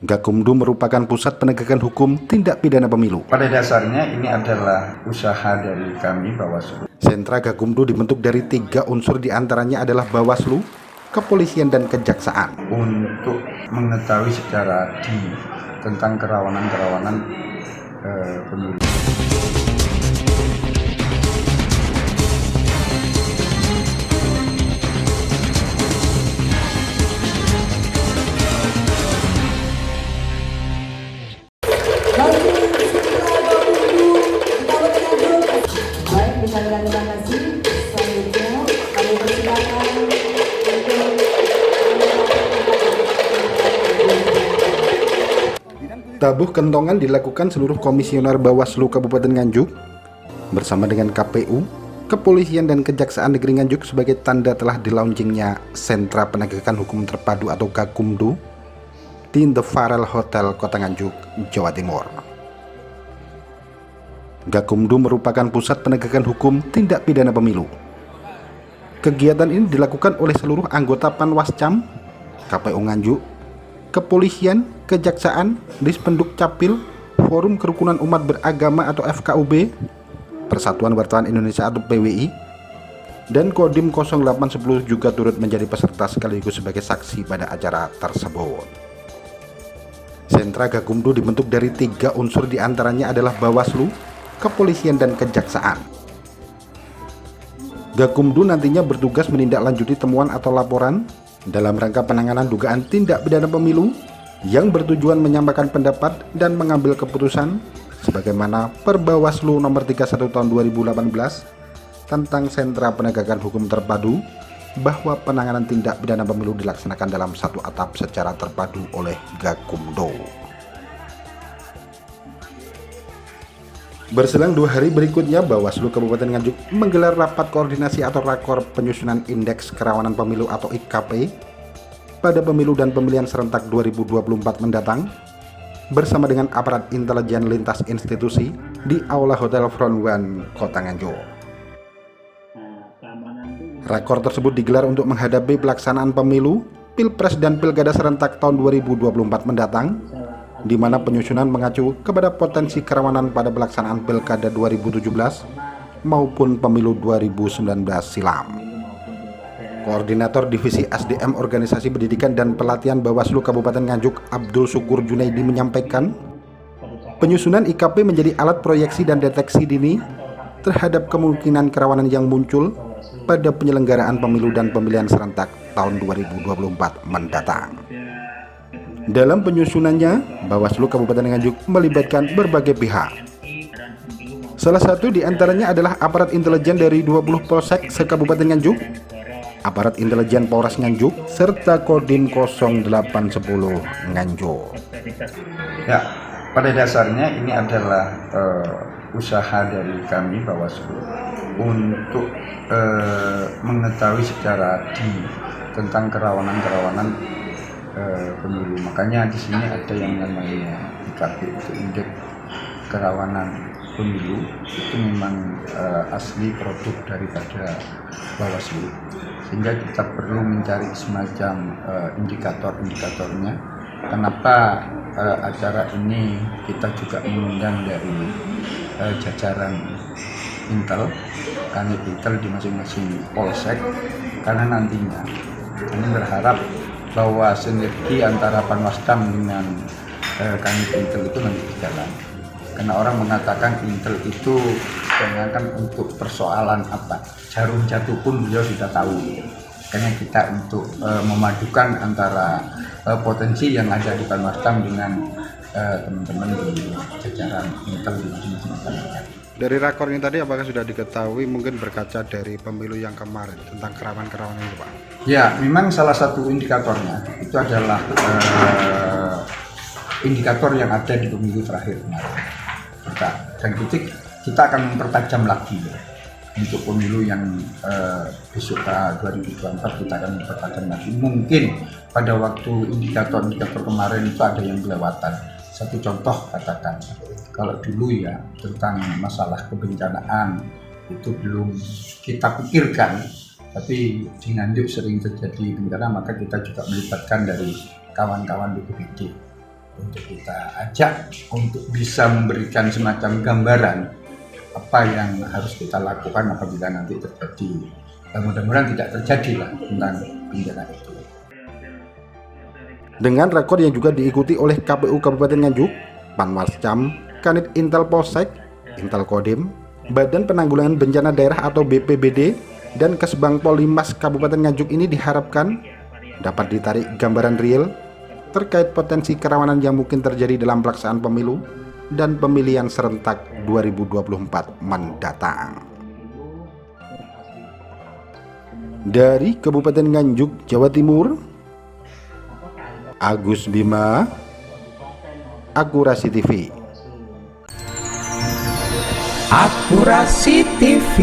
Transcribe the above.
Gakumdu merupakan pusat penegakan hukum tindak pidana pemilu. Pada dasarnya ini adalah usaha dari kami Bawaslu. Sentra Gakumdu dibentuk dari 3 unsur, diantaranya adalah Bawaslu, Kepolisian, dan Kejaksaan. Untuk mengetahui secara dini tentang kerawanan-kerawanan pemilu. Baik, bisa terima kasih. Selanjutnya kami persilakan Tabuh kentongan dilakukan seluruh komisioner Bawaslu Kabupaten Nganjuk bersama dengan KPU, Kepolisian, dan Kejaksaan Negeri Nganjuk sebagai tanda telah dilaunchingnya Sentra Penegakan Hukum Terpadu atau Gakumdu di The Farel Hotel, Kota Nganjuk, Jawa Timur. Gakumdu merupakan pusat penegakan hukum tindak pidana pemilu. Kegiatan ini dilakukan oleh seluruh anggota Panwascam, KPU Nganjuk, Kepolisian, Kejaksaan, Dispenduk Capil, Forum Kerukunan Umat Beragama atau FKUB, Persatuan Wartawan Indonesia atau PWI, dan Kodim 0810 juga turut menjadi peserta sekaligus sebagai saksi pada acara tersebut. Sentra Gakumdu dibentuk dari 3 unsur, diantaranya adalah Bawaslu, Kepolisian, dan Kejaksaan. Gakumdu nantinya bertugas menindaklanjuti temuan atau laporan dalam rangka penanganan dugaan tindak pidana pemilu yang bertujuan menyampaikan pendapat dan mengambil keputusan sebagaimana Perbawaslu nomor 31 tahun 2018 tentang Sentra Penegakan Hukum Terpadu bahwa penanganan tindak pidana pemilu dilaksanakan dalam satu atap secara terpadu oleh Gakumdu. Berselang 2 hari berikutnya, Bawaslu Kabupaten Nganjuk menggelar rapat koordinasi atau rakor penyusunan Indeks Kerawanan Pemilu atau IKP pada pemilu dan pemilihan serentak 2024 mendatang bersama dengan aparat intelijen lintas institusi di Aula Hotel Front One, Kota Nganjuk. Rakor tersebut digelar untuk menghadapi pelaksanaan pemilu, Pilpres, dan Pilkada serentak tahun 2024 mendatang, di mana penyusunan mengacu kepada potensi kerawanan pada pelaksanaan Pilkada 2017 maupun Pemilu 2019 silam. Koordinator Divisi SDM Organisasi Pendidikan dan Pelatihan Bawaslu Kabupaten Nganjuk, Abdul Syukur Junaidi, menyampaikan penyusunan IKP menjadi alat proyeksi dan deteksi dini terhadap kemungkinan kerawanan yang muncul pada penyelenggaraan pemilu dan pemilihan serentak tahun 2024 mendatang. Dalam penyusunannya, Bawaslu Kabupaten Nganjuk melibatkan berbagai pihak. Salah satu di antaranya adalah aparat intelijen dari 20 polsek se-Kabupaten Nganjuk, aparat intelijen Polres Nganjuk, serta Kodim 0810 Nganjuk. Ya, pada dasarnya ini adalah usaha dari kami Bawaslu untuk mengetahui secara dini tentang kerawanan-kerawanan pemilu. Makanya di sini ada yang namanya IKP, itu Indeks Kerawanan Pemilu. Itu memang asli produk daripada Bawaslu, sehingga kita perlu mencari semacam indikator-indikatornya. Kenapa acara ini kita juga mengundang dari jajaran Intel, Kanit Intel di masing-masing polsek, karena nantinya kami berharap bahwa sinergi antara Panwascam dengan Kanit Intel itu nanti berjalan. Karena orang mengatakan Intel itu jangankan untuk persoalan apa, jarum jatuh pun beliau sudah tahu. Karena kita untuk memadukan antara potensi yang ada di Panwascam dengan teman-teman di jajaran Intel di masing-masing polsek. Dari rakor ini tadi, apakah sudah diketahui mungkin berkaca dari pemilu yang kemarin tentang kerawanan-kerawanan itu, Pak? Ya, memang salah satu indikatornya itu adalah indikator yang ada di pemilu terakhir kemarin. Dan kita akan mempertajam lagi ya. Untuk pemilu yang besok 2024 kita akan mempertajam lagi. Mungkin pada waktu indikator-indikator kemarin itu ada yang kelewatan. Satu contoh katakan, kalau dulu ya tentang masalah kebencanaan itu belum kita pikirkan, tapi di Nganjuk sering terjadi bencana, maka kita juga melibatkan dari kawan-kawan BPBD. untuk kita ajak untuk bisa memberikan semacam gambaran apa yang harus kita lakukan apabila nanti terjadi. Mudah-mudahan tidak terjadi lah tentang bencana itu. Dengan rekor yang juga diikuti oleh KPU Kabupaten Nganjuk, Panwascam, Kanit Intel Polsek, Intel Kodim, Badan Penanggulangan Bencana Daerah atau BPBD, dan Kesbang Polimas Kabupaten Nganjuk ini diharapkan dapat ditarik gambaran real terkait potensi kerawanan yang mungkin terjadi dalam pelaksanaan pemilu dan pemilihan serentak 2024 mendatang. Dari Kabupaten Nganjuk, Jawa Timur, Agus Bima, Akurasi TV. Akurasi TV.